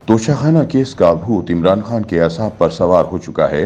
Toshakhana case का भूत इमरान खान के असाब पर सवार हो चुका है।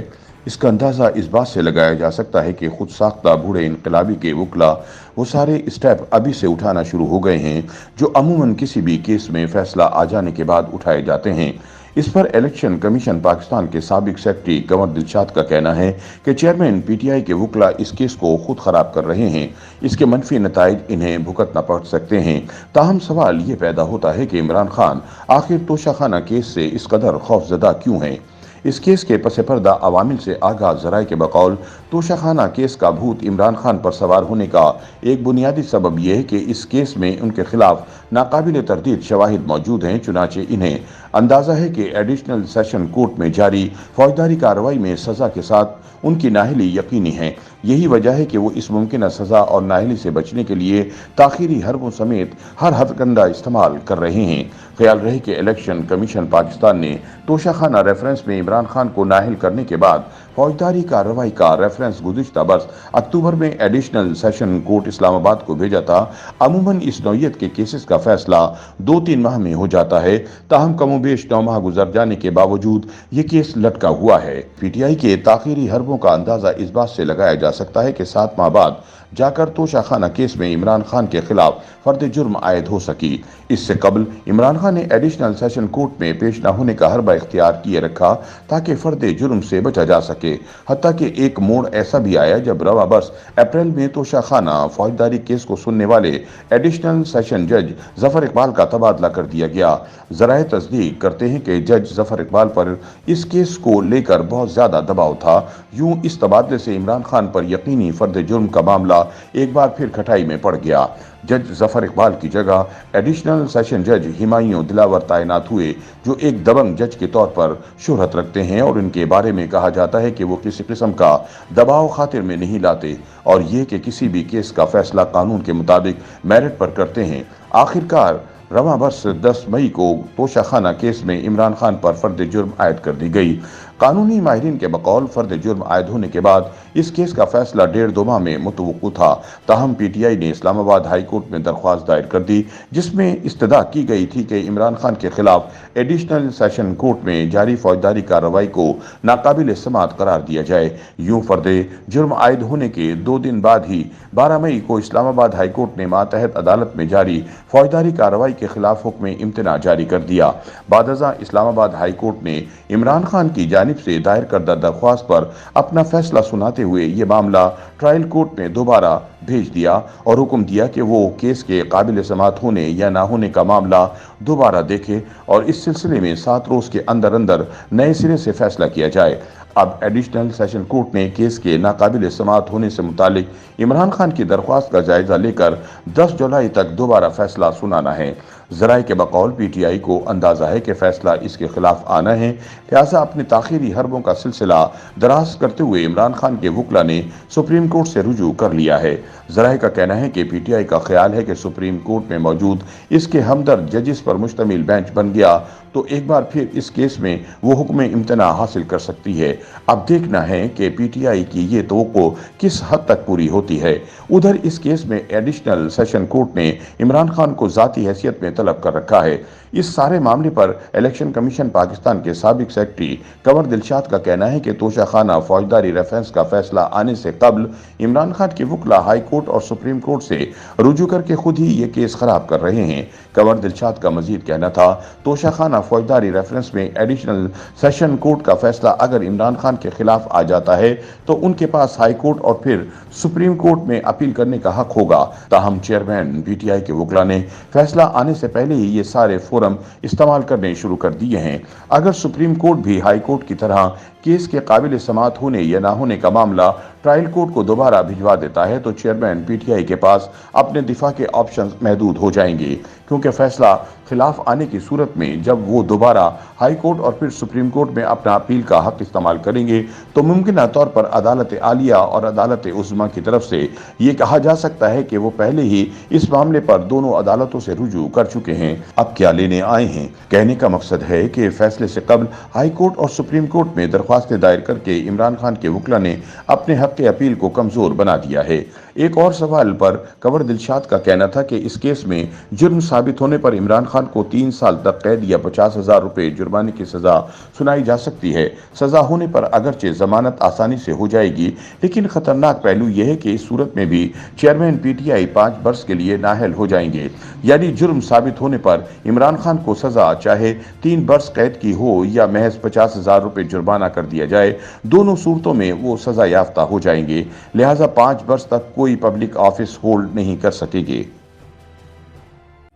इसका अंदाज़ा इस बात से लगाया जा सकता है कि खुद साख्ता बूढ़े इनकलाबी के वकला वो सारे स्टेप अभी से उठाना शुरू हो गए हैं जो अमूमन किसी भी केस में फैसला आ जाने के बाद उठाए जाते हैं। इस पर इलेक्शन कमीशन पाकिस्तान के साबिक सेक्रेटरी कंवर दिलशाद का कहना है कि चेयरमैन पीटीआई के वकला इस केस को खुद खराब कर रहे हैं। इसके मनफी नताइज इन्हें भुगतना पड़ सकते हैं। ताहम सवाल ये पैदा होता है कि इमरान खान आखिर तोशाखाना केस से इस कदर खौफजदा क्यों हैं। इस केस के पस पर्दा अवामिल से आगाह जराए के बकौल तोशाखाना केस का भूत इमरान खान पर सवार होने का एक बुनियादी सबब यह है कि इस केस में उनके खिलाफ नाकाबिल तरदीद शवाहिद मौजूद हैं। चुनाचे इन्हें अंदाजा है कि एडिशनल सेशन कोर्ट में जारी फौजदारी कार्रवाई में सजा के साथ उनकी नाहली यकीनी है। यही वजह है कि वो इस मुमकिन सजा और नाहली से बचने के लिए ताखीरी हरबों समेत हर हथकंडा इस्तेमाल कर रहे हैं। ख्याल रहे कि इलेक्शन कमीशन पाकिस्तान ने तोशाखाना रेफरेंस में इमरान खान को नाहिल करने के बाद फौजदारी कार्रवाई का रेफरेंस गुज़िश्ता बरस अक्टूबर में एडिशनल सेशन कोर्ट इस्लामाबाद को भेजा था। अमूमन इस नौयत के केसेस का फैसला 2-3 माह में हो जाता है। ताहम कमोबेश 9 माह गुजर जाने के बावजूद ये केस लटका हुआ है। पीटीआई के ताखीरी हरबों का अंदाजा इस बात से लगाया जा सकता है कि 7 माह बाद जाकर तोशाखाना केस में इमरान खान के खिलाफ फर्द जुर्म आयद हो सकी। इससे कबल इमरान खान ने एडिशनल सेशन कोर्ट में पेश न होने का हरबा इख्तियार किए रखा ताकि फर्द जुर्म से बचा जा सके। हत्ता कि एक मोड़ ऐसा भी आया जब रवा बरस अप्रैल में तोशाखाना फौजदारी केस को सुनने वाले एडिशनल सेशन जज जफर इकबाल का तबादला कर दिया गया। जराए तस्दीक करते हैं कि जज जफर इकबाल पर इस केस को लेकर बहुत ज्यादा दबाव था। यूं इस तबादले से इमरान खान पर यकीनी फर्द जुर्म का मामला एक बार फिर खटाई में पड़ गया। जज जफर इकबाल की जगह एडिशनल सेशन जज हिमायूं दिलावर तैनात हुए जो एक दबंग जज के तौर पर शोहरत रखते हैं और इनके बारे में कहा जाता है कि वो किसी किस्म का दबाव खातिर में नहीं लाते और ये कि किसी भी केस का फैसला कानून के मुताबिक मेरिट पर करते हैं। आखिरकार रवा बरस 10 मई को तोशाखाना केस में इमरान खान पर फर्द जुर्म आयद कर दी गई। कानूनी माहिरीन के बकौल फर्द जुर्म आयद होने के बाद इस केस का फैसला 1.5-2 माह में मुतवक्को था। ताहम पीटीआई ने इस्लामाबाद हाई कोर्ट में दरख्वास्त दायर कर दी जिसमें इस्तदा की गई थी कि इमरान खान के खिलाफ एडिशनल सेशन कोर्ट में जारी फौजदारी कार्रवाई को नाकाबिल समात करार दिया जाए। यूं फर्द जुर्म आयद होने के 2 दिन बाद ही 12 मई को इस्लामाबाद हाई कोर्ट ने मातहत अदालत में जारी फौजदारी कार्रवाई के खिलाफ हुक्म इम्तना जारी कर दिया। बादजा इस्लामाबाद हाई कोर्ट ने इमरान खान की जानिब से दायर करदा दरख्वास्त पर अपना फैसला सुनाते हुए ये मामला ट्रायल कोर्ट में दोबारा भेज दिया और हुक्म दिया कि वो केस के काबिल समात होने या ना होने का मामला दोबारा देखे और इस सिलसिले में 7 रोज के अंदर अंदर नए सिरे से फैसला किया जाए। अब एडिशनल सेशन कोर्ट ने केस के नाकाबिल समात होने से मुतालिक इमरान खान की दरख्वास्त का जायजा लेकर 10 जुलाई तक दोबारा फैसला सुनाना है। जराए के बकौल पीटीआई को अंदाजा है कि फैसला इसके खिलाफ आना है, लिहाजा अपनी ताखीरी हरबों का सिलसिला दराज करते हुए इमरान खान के वकला ने सुप्रीम कोर्ट से रुजू कर लिया है। जराए का कहना है कि पीटीआई का ख्याल है कि सुप्रीम कोर्ट में मौजूद इसके हमदर्द जजिस पर मुश्तमिल बेंच बन गया तो एक बार फिर इस केस में वो हुक्म इम्तना हासिल कर सकती है। अब देखना है कि पीटीआई की ये तवक्को किस हद तक पूरी होती है। उधर इस केस में एडिशनल सेशन कोर्ट ने इमरान खान को जाती हैसियत में तलब कर रखा है। इस सारे मामले पर इलेक्शन कमीशन पाकिस्तान के साबिक सेक्रेटरी कंवर दिलशाद का कहना है कि तोशाखाना फौजदारी रेफरेंस का फैसला आने से कबल इमरान खान के वकला हाई कोर्ट और सुप्रीम कोर्ट से रुजू करके खुद ही ये केस खराब कर रहे हैं। कंवर दिलशाद का मजीद कहना था, तोशाखाना फौजदारी रेफरेंस में एडिशनल सेशन कोर्ट का फैसला अगर इमरान खान के खिलाफ आ जाता है तो उनके पास हाई कोर्ट और फिर सुप्रीम कोर्ट में अपील करने का हक होगा। ताहम चेयरमैन पीटीआई के वकला ने फैसला आने से पहले ही ये सारे फोरम इस्तेमाल करने शुरू कर दिए हैं। अगर सुप्रीम कोर्ट भी हाई कोर्ट की तरह केस के काबिल समात होने या ना होने का मामला ट्रायल कोर्ट को दोबारा भिजवा देता है तो चेयरमैन पीटीआई के पास अपने दिफा के ऑप्शन महदूद हो जाएंगे, क्योंकि फैसला खिलाफ आने की सूरत में जब वो दोबारा हाई कोर्ट और फिर सुप्रीम कोर्ट में अपना अपील का हक इस्तेमाल करेंगे तो मुमकिन तौर पर अदालत आलिया और अदालत उज़्मा की तरफ से ये कहा जा सकता है कि वो पहले ही इस मामले पर दोनों अदालतों से रुजू कर चुके हैं, अब क्या लेने आए हैं। कहने का मकसद है कि फैसले से कबल हाई कोर्ट और सुप्रीम कोर्ट में दरख्वास्तें दायर करके इमरान खान के वकला ने अपने हक के अपील को कमजोर बना दिया है। एक और सवाल पर कंवर दिलशाद का कहना था कि इस केस में जुर्म साबित होने पर इमरान खान को 3 साल तक कैद या 50,000 रुपए जुर्माने की सजा सुनाई जा सकती है। सजा होने पर अगरचे जमानत आसानी से हो जाएगी, लेकिन खतरनाक पहलू यह है कि इस सूरत में भी चेयरमैन पीटीआई 5 वर्ष के लिए नाअहल हो जाएंगे। यानी जुर्म साबित होने पर इमरान खान को सजा चाहे 3 वर्ष कैद की हो या महज 50,000 रुपए जुर्माना कर दिया जाए, दोनों सूरतों में वो सजा याफ्ता हो जाएंगे। लिहाजा 5 वर्ष तक कोई पब्लिक ऑफिस होल्ड नहीं कर सकेंगे।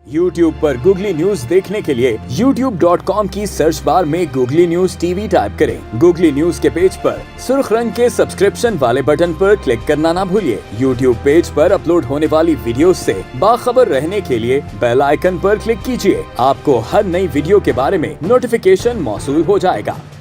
YouTube पर गूगली न्यूज देखने के लिए youtube.com की सर्च बार में गूगली न्यूज टीवी टाइप करें। गूगली न्यूज के पेज पर सुर्ख रंग के सब्सक्रिप्शन वाले बटन पर क्लिक करना ना भूलिए। YouTube पेज पर अपलोड होने वाली वीडियोस से बाखबर रहने के लिए बेल आइकन पर क्लिक कीजिए। आपको हर नई वीडियो के बारे में नोटिफिकेशन मौसूल हो जाएगा।